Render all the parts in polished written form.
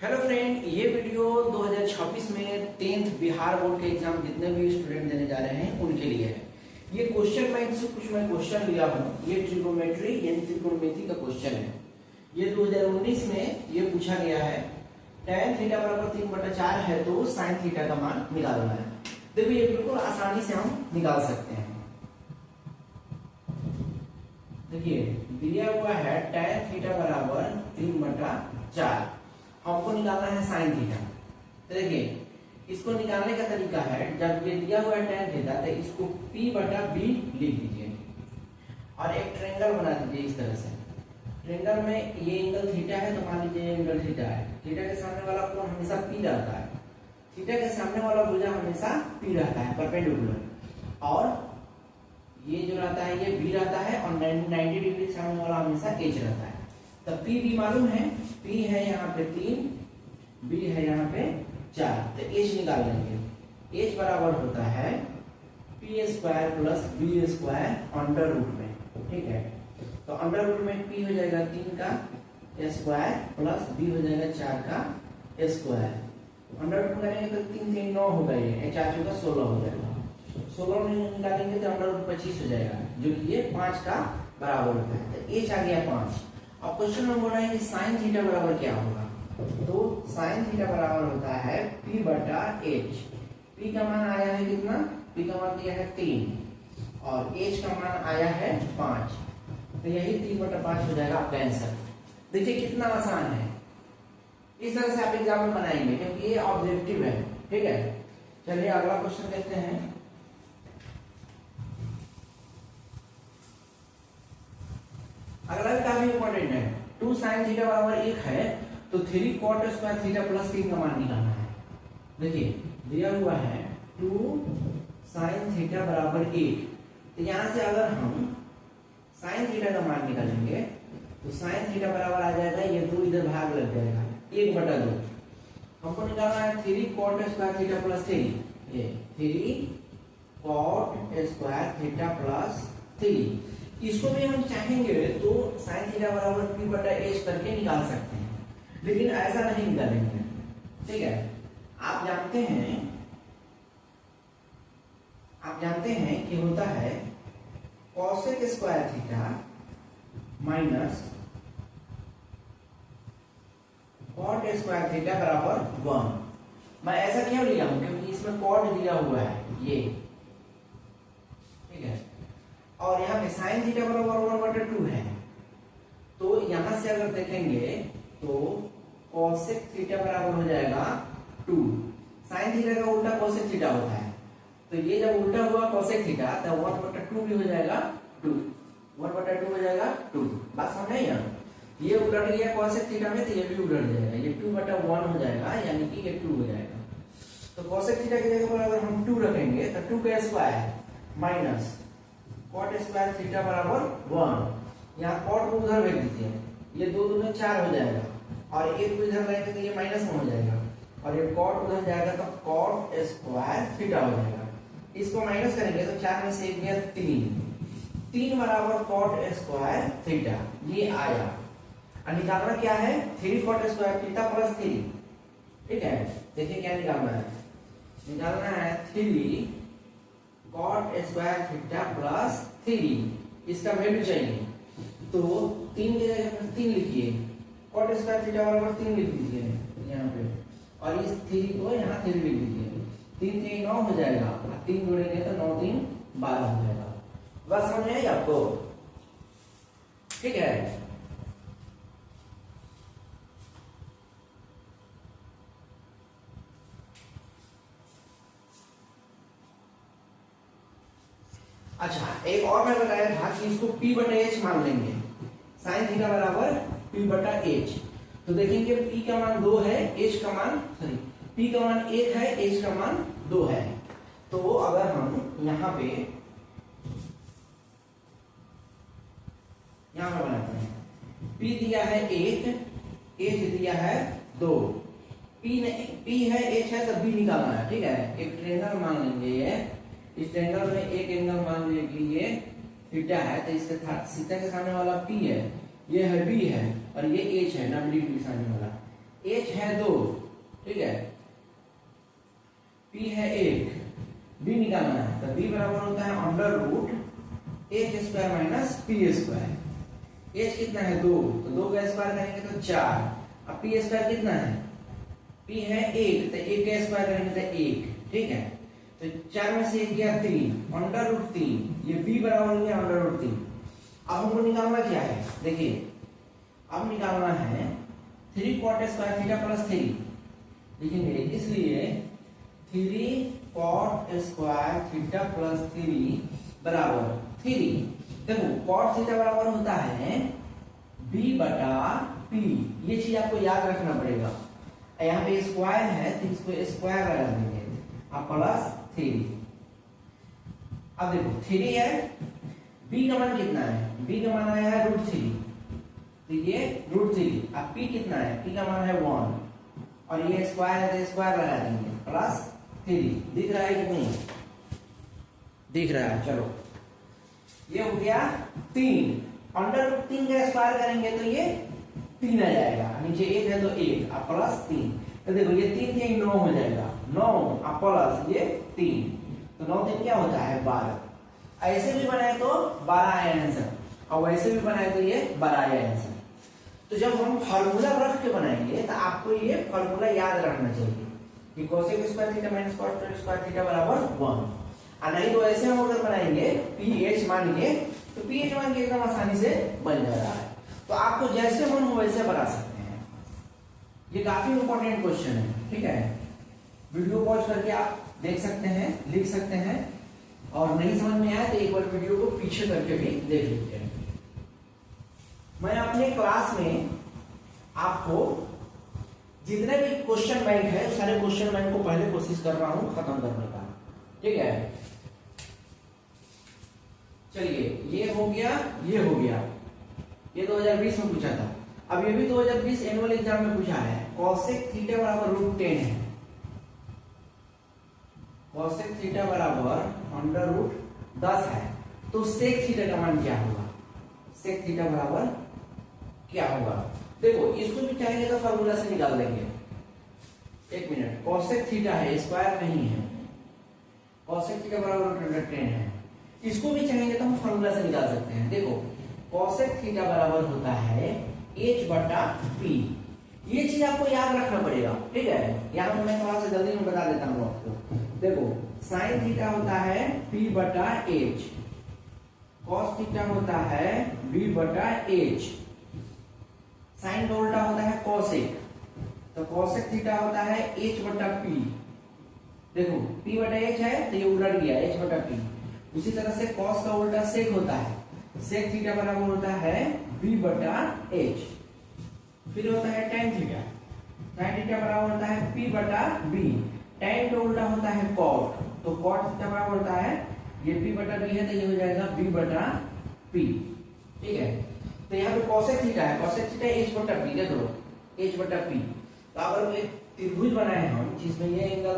Hello friend, ये video 2026 में 10th Bihar board के एग्जाम जितने भी स्टूडेंट देने जा रहे हैं उनके लिए है। ये क्वेश्चन बैंक से कुछ मैं क्वेश्चन लिया हूँ। ये ट्रिगोनोमेट्री यानी त्रिकोणमिति का क्वेश्चन है। ये 2019 में ये पूछा गया है। tan थीटा बराबर 3/4 है तो sin थीटा का मान निकालना है। देखो ये बिल्कुल आसानी से हम निकाल सकते हैं। देखिए दिया हुआ है tan थीटा बराबर 3/4, हमको निकालना है साइन थीटा। तो देखिए इसको निकालने का तरीका है, जब ये दिया हुआ है tan थीटा तो इसको p/b लिख दीजिए और एक ट्रायंगल बना दीजिए इस तरह से। ट्रायंगल में ये एंगल थीटा है तो मान लीजिए एंगल थीटा है। थीटा के सामने वाला कोण हमेशा p रहता है। थीटा के सामने वाला भुजा हमेशा p रहता है परपेंडिकुलर, और ये जो रहता है ये b रहता है और 90 डिग्री सामने वाला हमेशा h रहता है। तो p भी मालूम है, p है यहाँ पे 3, b है यहाँ पे 4, तो h निकाल लेंगे। h बराबर होता है p² plus b² under root में, ठीक है। तो अंडर रूट में p हो जाएगा 3 का स्क्वायर प्लस b हो जाएगा 4 का स्क्वायर। अंडर रूट करेंगे तो 3 3 9 होगा, ये 4 4 का 16 हो जाएगा। 16 में निकालेंगे तो अंडर रूट 25 हो जाएगा, जो कि ये 5 का बराबर होता है। तो h आ गया 5। अब क्वेश्चन में बोल रहा है कि साइन थीटा बराबर क्या होगा, तो साइन थीटा बराबर होता है p/h। p का मान आया है कितना, p का मान दिया है 3 और h का मान आया है 5, तो यही 3/5 हो जाएगा आपका आंसर। देखिए कितना आसान है, इस तरह से आप एग्जाम में बनाएंगे क्योंकि ये ऑब्जेक्टिव है, ठीक है। चलिए अगला क्वेश्चन देखते हैं। अगला भी काफी इंपॉर्टेंट है। 2 sin थीटा बराबर 1 है तो 3 cot स्क्वायर थीटा प्लस 3 का मान निकालना है। देखिए दिया हुआ है 2 sin थीटा बराबर 1, तो यहां से अगर हम sin थीटा का मान निकालेंगे तो sin थीटा बराबर आ जाएगा, ये 2 इधर भाग लग जाएगा 1/2। हमको निकालना है 3 cot स्क्वायर थीटा प्लस 3, ये 3 cot स्क्वायर थीटा प्लस 3। इसको भी हम चाहेंगे तो sin थीटा बराबर p/h करके निकाल सकते हैं, लेकिन ऐसा नहीं निकालेंगे, ठीक है। आप जानते हैं कि होता है cosec square theta minus cot square theta बराबर 1। मैं ऐसा क्यों लिया हूं, क्योंकि इसमें cot दिया हुआ है ये, ठीक है, और यहाँ पे साइन थीटा बराबर 1/2 है। तो यहां से अगर देखेंगे तो कोसेक थीटा बराबर हो जाएगा 2। साइन थीटा का उल्टा कोसेक थीटा होता है, तो ये जब उल्टा हुआ कोसेक थीटा तो 1/2 भी हो जाएगा 2, 1/2 हो जाएगा 2। बात समझ आई ना, ये उलट गया कोसेक थीटा में तो ये भी उलट जाएगा, ये 2/1 हो जाएगा, यानी कि ये 2 हो जाएगा। तो कोसेक थीटा की जगह पर अगर हम 2 रखेंगे तो 2 का square minus cot square theta बराबर 1। यहाँ cot को उधर भेज दीजिए, ये 2 दूनी 4 हो जाएगा, और 1 को इधर लाएंगे तो ये -1 हो जाएगा, और ये cot उधर जाएगा तो cot स्क्वायर थीटा हो जाएगा। इसको माइनस करेंगे तो 4 में से 1 गया 3 बराबर cot स्क्वायर थीटा, ये आया। और निकालना क्या है, 3 cot स्क्वायर थीटा प्लस 3, ठीक है। देखिए क्या निकालना है, निकालना है 3 cot स्क्वायर थीटा प्लस 3, इसका वैल्यू चाहिए तो 3 की जगह पर 3 लिखिए, cot स्क्वायर थीटा बराबर 3 लिख दीजिए यहाँ पे, और इस 3 को यहाँ 3 लिख दीजिए। 3 3 9 हो जाएगा, 3 जोड़ेंगे तो 9 3 12 हो जाएगा। बात समझ आई आपको, ठीक है। अच्छा, एक और मैं बताया था कि इसको p/h मान लेंगे। साइन थीटा बराबर p/h, तो देखेंगे p का मान 2 है, h का मान p का मान 1 है, h का मान 2 है। तो अगर हम यहाँ पे बनाते हैं, p दिया है 1, h दिया है 2, p है h है तो b निकालना है, ठीक है। एक ट्रायंगल मान लेंगे, ये इस ट्रायंगल में एक एंगल मान लीजिए कि ये थीटा है, तो इसके थीटा के सामने वाला p है, ये है b है, और ये h है 90 डिग्री सामने वाला। एच है 2, ठीक है, पी है 1, बी निकालना है, तो बी बराबर होता है under root h square minus p square. H कितना है 2, तो 2 का स्क्वायर करेंगे तो 4, अब पी स्क्वायर कितना है, पी है 1, तो 1 का स्क्वायर करेंगे तो 1, ठीक है, तो 4 में से 1 गया 3, अंडर रूट 3, ये बी बराबर हो गया अंडर रूट 3। अब हमको निकालना क्या है, देखिए अब निकालना है 3 cot स्क्वायर थीटा प्लस 3 लिखेंगे, इसलिए 3 cot स्क्वायर थीटा प्लस 3 बराबर 3। देखो cot थीटा बराबर होता है b बटा p, ये चीज आपको याद रखना पड़ेगा। यहाँ पे स्क्वायर है तो इसको स्क्वायर लगा देंगे, अब प्लस 3। अब देखो 3 है, b का मान कितना है, b का मान आया है रूट 3, तो ये रूट 3, अब p कितना है, p का मान है 1, और ये स्क्वायर है तो स्क्वायर लगा देंगे प्लस 3। दिख रहा है कि नहीं, दिख रहा है, चलो ये हो गया 3, अंडर रूट 3 का स्क्वायर करेंगे तो ये 3 आ जाएगा, नीचे 1 है तो 1, अब प्लस 3, तो देखो ये 3 के 9 हो जाएगा, 9 अब प्लस ये 3, तो 9 3 क्या होता है 12। ऐसे भी बनाए तो 12 आया आंसर, और वैसे भी बनाए तो ये 12 आया आंसर। तो जब हम फार्मूला रख के बनाएंगे तो आपको ये फार्मूला याद रखना चाहिए कि cosec square theta minus cos square theta बराबर 1, और नहीं तो ऐसे हम अगर बनाएंगे पीएच मान के, तो पीएच मान के एकदम आसानी से बन जा रहा है। तो आपको जैसे मन हो वैसे बना सकते हैं, ये काफी इंपॉर्टेंट क्वेश्चन है, ठीक है। वीडियो पॉज करके आप देख सकते हैं, लिख सकते हैं, और नहीं समझ में आया तो एक बार वीडियो को पीछे करके भी देख लीजिए। मैं अपने क्लास में आपको जितने भी क्वेश्चन बैंक है सारे क्वेश्चन बैंक को पहले कोशिश कर रहा हूं खत्म करने का, ठीक है। चलिए ये हो गया, ये हो गया, ये 2020 में पूछा था। अब ये भी 2020 एनुअल एग्जाम में पूछा है, कोसेक थीटा बराबर रूट 10 है, कोसेक थीटा बराबर अंडर रूट 10 है, तो सेक थीटा का मान क्या होगा, सेक थीटा बराबर क्या होगा। देखो इसको भी चाहेंगे तो फार्मूला से निकाल देंगे, एक मिनट, कोसेक थीटा है, स्क्वायर नहीं है, कोसेक थीटा बराबर रूट 10 है, इसको भी चाहेंगे तो हम फार्मूला से निकाल सकते हैं। देखो कोसेक थीटा बराबर होता है h बटा p, ये चीज आपको याद रखना पड़ेगा, ठीक है। यहाँ पे मैं थोड़ा सा जल्दी में बता देता हूँ आपको। देखो साइन थीटा होता है p बटा h, कॉस थीटा होता है b बटा h, साइन का उल्टा होता है कोसेक, तो कोसेक थीटा होता है h बटा p। देखो p बटा h है तो ये उलट गया h बटा p। उसी तरह से कॉस का उल्टा सेक होता है, सेक थीटा बराबर होता है b बटा h। फिर होता है tan थीटा, tan थीटा बराबर होता है p बटा b, tan का उल्टा होता है cot, तो cot थीटा बराबर होता है ये p बटा b है तो ये हो जाएगा b बटा p, ठीक है। तो यहाँ पे कोसेक थीटा है, कोसेक थीटा h बटा p, देख लो h बटा p। तो अगर एक त्रिभुज बनाए हम जिसमें ये एंगल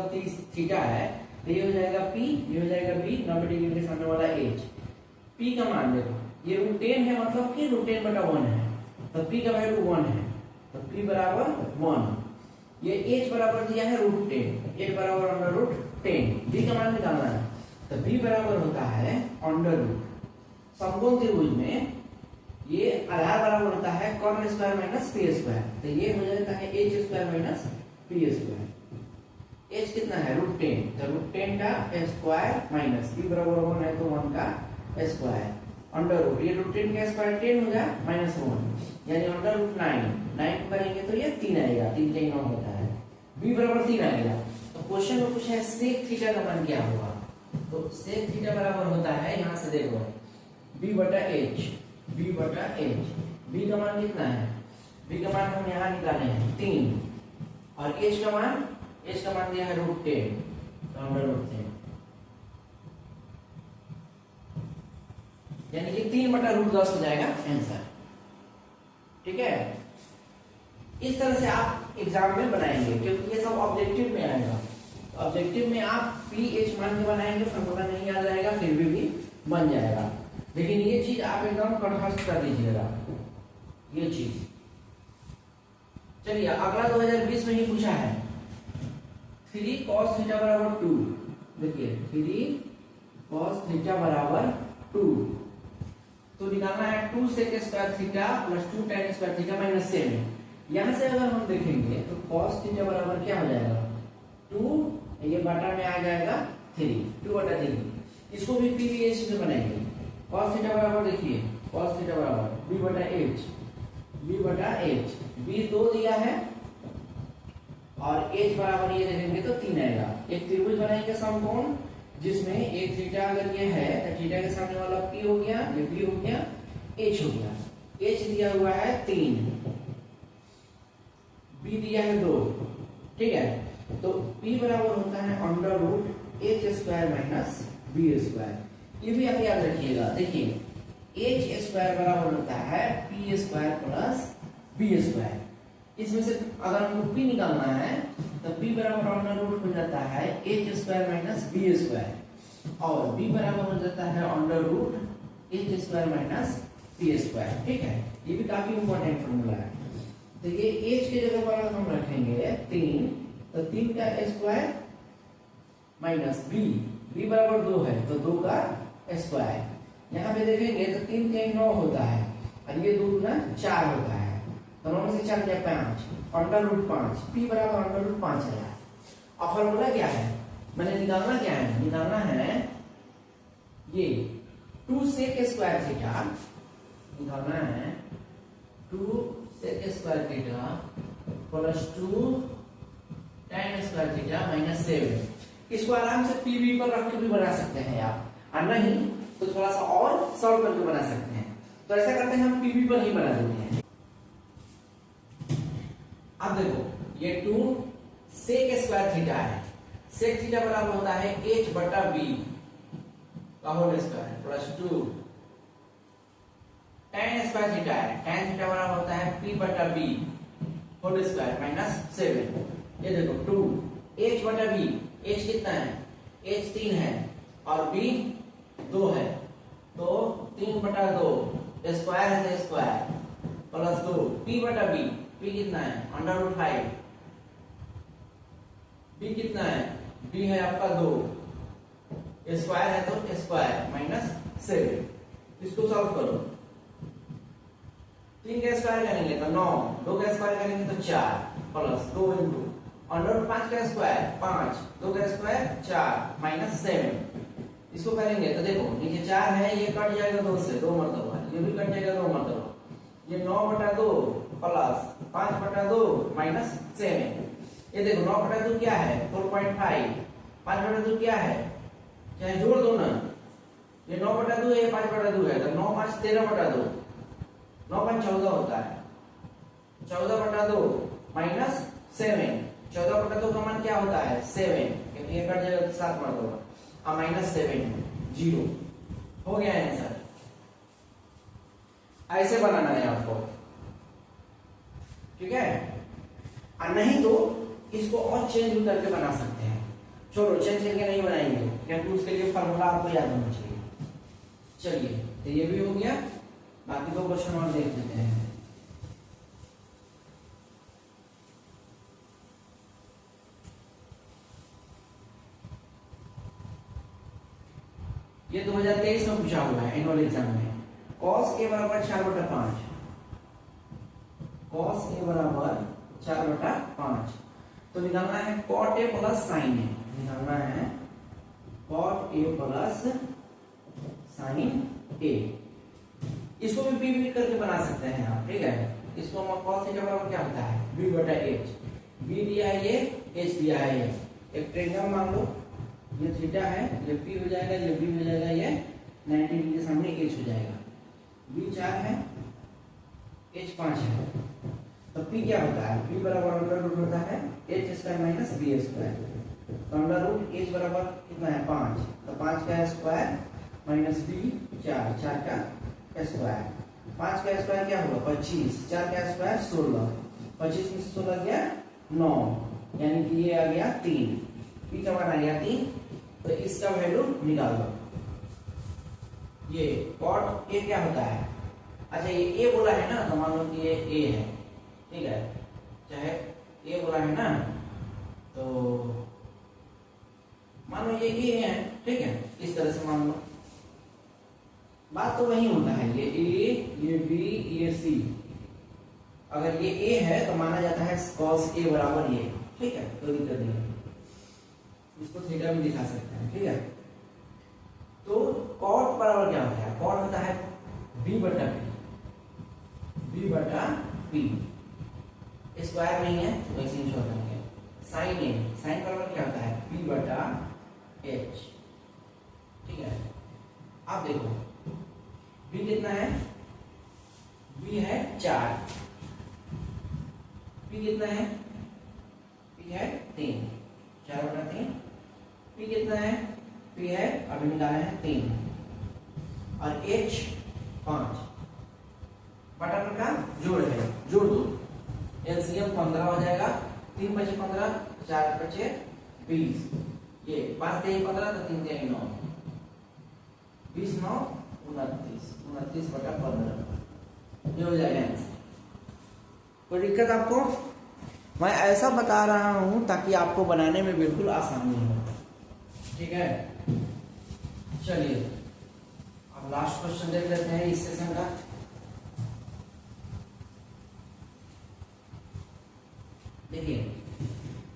थीटा है तो ये हो जाएगा p, ये हो जाएगा b, 90 डिग्री के सामने वाला h। p का मान देखो ये रूट 10 है, मतलब कि रूट 10 बटा 1 है, तो p का वैल्यू 1 है, तो p बराबर 1। ये h बराबर दिया है रूट 10, h बराबर अंडर रूट 10, b का मान निकालना है, तो b बराबर होता है अंडर रूट समकोण त्रिभुज में ये आधार बराबर होता है corner square minus p square, तो ये हो जाता है h square minus p square. h कितना है रूट 10, तो रूट 10 का स्क्वायर माइनस p बराबर 1 है तो 1 का स्क्वायर अंडर रूट, ये रूट 10 का स्क्वायर 10 हो गया माइनस 1, यानी अंडर रूट 9 करेंगे तो ये 3 आएगा, 3 के 9 होता है, b बराबर 3 आ गया। तो क्वेश्चन में पूछा है सेक थीटा का मान क्या होगा, तो सेक थीटा बराबर होता है, यहाँ से देखो b बटा h, b बटा h, b का मान कितना है, b का मान हम यहाँ निकाले हैं 3, और h का मान दिया है रूट 10, तो अंडर रूट 10, यानी कि 3 बटा रूट 10 हो जाएगा आंसर, ठीक है। इस तरह से आप एग्जाम में बनाएंगे, क्योंकि ये सब ऑब्जेक्टिव में आएगा। ऑब्जेक्टिव में आप पी एच मान के बनाएंगे, फॉर्मूला नहीं याद रहेगा फिर भी बन जाएगा, लेकिन ये चीज आप एकदम कंठस्थ कर लीजिएगा, ये चीज चलिए अगला 2020 में ही पूछा है 3 cos थीटा बराबर 2। देखिए 3 cos थीटा बराबर 2, तो निकालना है 2 sec square theta plus 2 tan square theta minus 7। यहां से अगर हम देखेंगे तो cos थीटा बराबर क्या हो जाएगा 2, ये बटा में आ जाएगा 3, 2/3। इसको भी पीवीएच में बनाएंगे। cos थीटा बराबर देखिए cos थीटा बराबर b/h, b 2 दिया है और h बराबर ये देखेंगे तो 3 आएगा। एक त्रिभुज बनाएंगे समकोण जिसमें एक थीटा अगर ये है तो थीटा के सामने वाला p हो गया, ये b हो गया, h हो गया। h दिया हुआ है 3, b दिया है 2, ठीक है। तो p बराबर होता है under root h square minus b square. ये भी आप याद रखिएगा। देखिए h स्क्वायर बराबर होता है p square plus b square. इसमें से अगर हमको p निकालना है तो p बराबर अंडर रूट हो जाता है h square minus b square और b बराबर हो जाता है under root h square minus b square, ठीक है। ये भी काफी इंपॉर्टेंट फॉर्मूला है। तो ये h की जगह पर हम रखेंगे 3, तो 3 का स्क्वायर माइनस b बराबर 2 है तो 2 का स्क्वायर। यहाँ पे देखेंगे तो 3 के 9 होता है और ये 2 गुना 4 होता है, तो 9 में से 4 क्या 5, अंडर रूट 5, p बराबर अंडर रूट 5 आया। अब फॉर्मूला क्या है, मैंने निकालना क्या है, निकालना है ये 2 sec स्क्वायर थीटा, निकालना है 2 sec square theta plus 2 tan square theta minus 7। इसको आराम से पीवी पर रख के भी बना सकते हैं आप, और नहीं तो थोड़ा सा और सॉल्व करके बना सकते हैं। तो ऐसा करते हैं हम पीवी पर ही बना देते हैं। अब देखो ये 2 sec स्क्वायर थीटा है, sec थीटा बराबर होता है h बटा b का whole square plus 2 tan square theta है, tan थीटा बराबर होता है p बटा b होल स्क्वायर माइनस 7। ये देखो 2 h बटा b, h कितना है, h 3 है और b 2 है, तो 3 बटा 2 स्क्वायर है तो स्क्वायर प्लस 2 p बटा b, p कितना है अंडर रूट 5, b कितना है, b है आपका 2, स्क्वायर है तो स्क्वायर माइनस 7। इसको सॉल्व करो, 3 का स्क्वायर करेंगे तो 9, 2 का स्क्वायर करेंगे तो 4 प्लस 2 इंटू अंडर रूट 5 का स्क्वायर 5, 2 का स्क्वायर 4 माइनस 7। इसको करेंगे तो देखो नीचे 4 है, ये कट जाएगा 2 से, 2 मरतबा, ये भी कट जाएगा 2 मरतबा, ये 9 बटा 2 प्लस 5 बटा 2 माइनस 7। ये देखो 9 बटा 2 क्या है 4.5, 5 बटा 2 क्या है, चाहे जोड़ दो ना, ये 9 बटा 2 है, 5 बटा 2 है, तो 9 5 13 बटा 2, 9 5 14 होता है, 14 बटा 2 माइनस 7। 14 बटा 2 का मान क्या होता है 7, क्योंकि ये कट जाएगा 7 मरतबा, अब माइनस 7 0 हो गया आंसर। ऐसे बनाना है आपको, ठीक है। और नहीं तो इसको और चेंज भी करके बना सकते हैं। छोड़ो चेंज करके नहीं बनाएंगे क्योंकि उसके लिए फॉर्मूला आपको याद होना चाहिए। चलिए तो ये भी हो गया, बाकी 2 क्वेश्चन और देख लेते हैं। ये 2023 में पूछा हुआ है एनुअल एग्जाम में। cos a बराबर 4/5, cos a बराबर 4/5, तो निकालना है cot a plus sin a, निकालना है cot a plus sin a। इसको भी पीवी करके बना सकते हैं आप, ठीक है। इसको हम cos थीटा बराबर क्या होता है b/h, b दिया है ये, h दिया है ये, एक ट्रायंगल मान लो, ये थीटा है, ये p हो जाएगा, ये b हो जाएगा, ये 90 डिग्री के सामने h हो जाएगा, b 4 है, h 5 है, तो p क्या होता है, p बराबर अंडर रूट होता है h square minus b square, तो अंडर रूट h बराबर कितना है 5, तो 5 का स्क्वायर माइनस b 4, 4 का स्क्वायर, 5 का स्क्वायर क्या होगा 25, 4 का स्क्वायर 16, 25 में 16 गया 9, यानी कि ये आ गया 3, p का मान आ गया 3, तो इसका वैल्यू निकाल दो। ये cot a क्या होता है, अच्छा ये a बोला है ना, तो मान लो कि ये a है, ठीक है, चाहे ए बोला है ना, तो मान लो ये ए है, ठीक है, इस तरह से मान लो, बात तो वही होता है, ये ए, ये बी, ये सी। अगर ये ए है तो माना जाता है cos ए बराबर ये, ठीक है, कोई दिक्कत नहीं है, इसको थीटा भी दिखा सकते हैं, ठीक है। तो cot बराबर क्या होता है, cot होता है b बटा p, b बटा p, स्क्वायर नहीं है तो वैसे ही छोड़ देंगे। साइन ए, साइन बराबर क्या होता है p बटा h, ठीक है। आप देखो b कितना है, b है 4, p कितना है, p है 3, 4 बटा 3, p कितना है, p है अभी निकाले हैं 3, और h 5, बटा का जोड़ है, जोड़ दो, एलसीएम 15 हो जाएगा, 3 बचे 15, 4 बचे 20, ये 5 से 15 तो 3 से 9, 20 9 29, 29 बटा 15, ये हो जाएगा आंसर। कोई दिक्कत आपको? मैं ऐसा बता रहा हूं ताकि आपको बनाने में बिल्कुल आसानी हो, ठीक है। चलिए अब लास्ट क्वेश्चन देख लेते हैं इस सेशन का। देखिए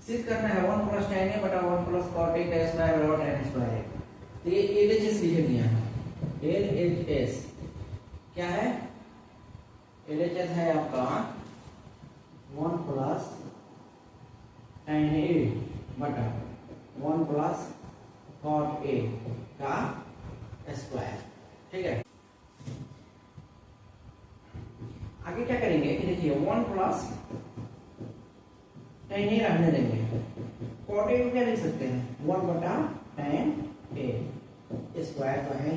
सिद्ध करना है 1 + tan a बटा 1 + cot a का स्क्वायर बराबर tan स्क्वायर है। तो ये LHS लिख दिया है, LHS क्या है, LHS है आपका 1 + tan a बटा 1 + cot a का स्क्वायर, ठीक है। आगे क्या करेंगे कि देखिए 1 + tan a रहने देंगे, cot a को क्या लिख सकते हैं 1 बटा tan a, स्क्वायर तो है।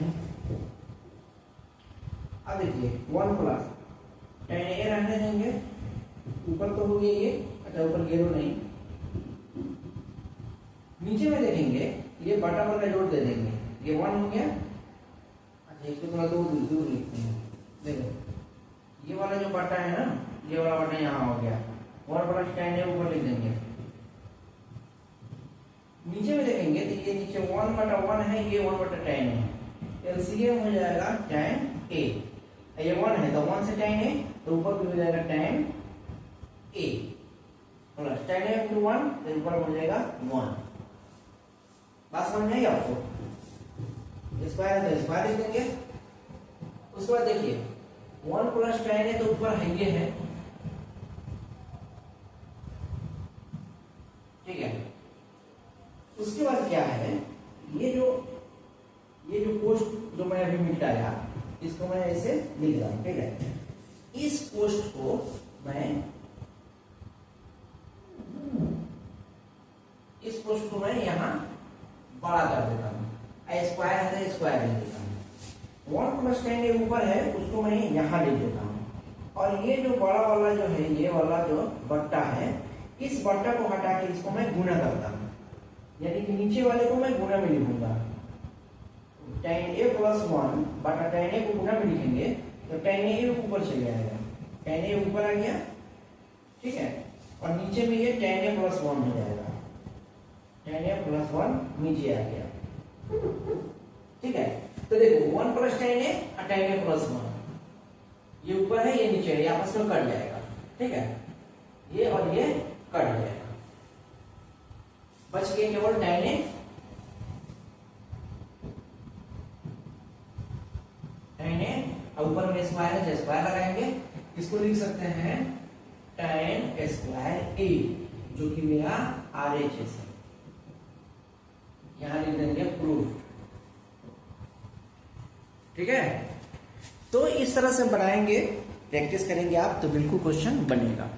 अब देखिए 1 + tan a रहने देंगे, ऊपर तो हो गया ये, अच्छा ऊपर घेरो नहीं, नीचे में देखेंगे ये बटा बटा जोड़ दे देंगे, ये 1 हो गया, अच्छा इसको थोड़ा दूर लिखते हैं, देखो ये वाला जो बटा है ना, ये वाला बटा यहाँ हो गया, 1 + tan a ऊपर लिख देंगे, नीचे में देखेंगे तो ये नीचे 1 बटा 1 है, ये 1 बटा tan है, एलसीएम हो जाएगा tan a, ये 1 है तो 1 से tan a, तो ऊपर भी हो जाएगा tan a plus tan a × 1, तो ऊपर हो जाएगा 1। बात समझ में आई आपको? स्क्वायर है तो स्क्वायर लिख देंगे। उसके बाद देखिए 1 + tan a तो ऊपर है ये है, ठीक है। उसके बाद क्या है, ये जो पोस्ट जो मैं अभी मिटाया, इसको मैं ऐसे लिख रहा हूं, ठीक है। इस पोस्ट को मैं यहां बड़ा कर देता हूं, स्क्वायर है तो स्क्वायर लिख देता हूं, 1 + tan a ऊपर है उसको मैं यहां लिख देता हूं, और ये जो बड़ा वाला जो है, ये वाला जो बट्टा है, इस बट्टा को हटा के इसको मैं गुणा करता हूं, यानी कि नीचे वाले को मैं गुणा में लिखूंगा, tan a + 1 बटा tan a को गुणा में लिखेंगे तो tan a ऊपर चले जाएगा, tan a ऊपर आ गया, ठीक है, और नीचे में ये tan a + 1 हो जाएगा, tan a + 1 नीचे आ गया, ठीक है। तो देखो 1 + tan a और tan a + 1, ये ऊपर है ये नीचे है, ये आपस में कट जाएगा, ठीक है, ये और ये कट जाएगा, बच गए केवल tan a, ऊपर में स्क्वायर है, स्क्वायर लगाएंगे, इसको लिख सकते हैं tan स्क्वायर a, जो कि मेरा RHS है, यहां लिख देंगे प्रूफ, ठीक है। तो इस तरह से बनाएंगे, प्रैक्टिस करेंगे आप तो बिल्कुल क्वेश्चन बनेगा।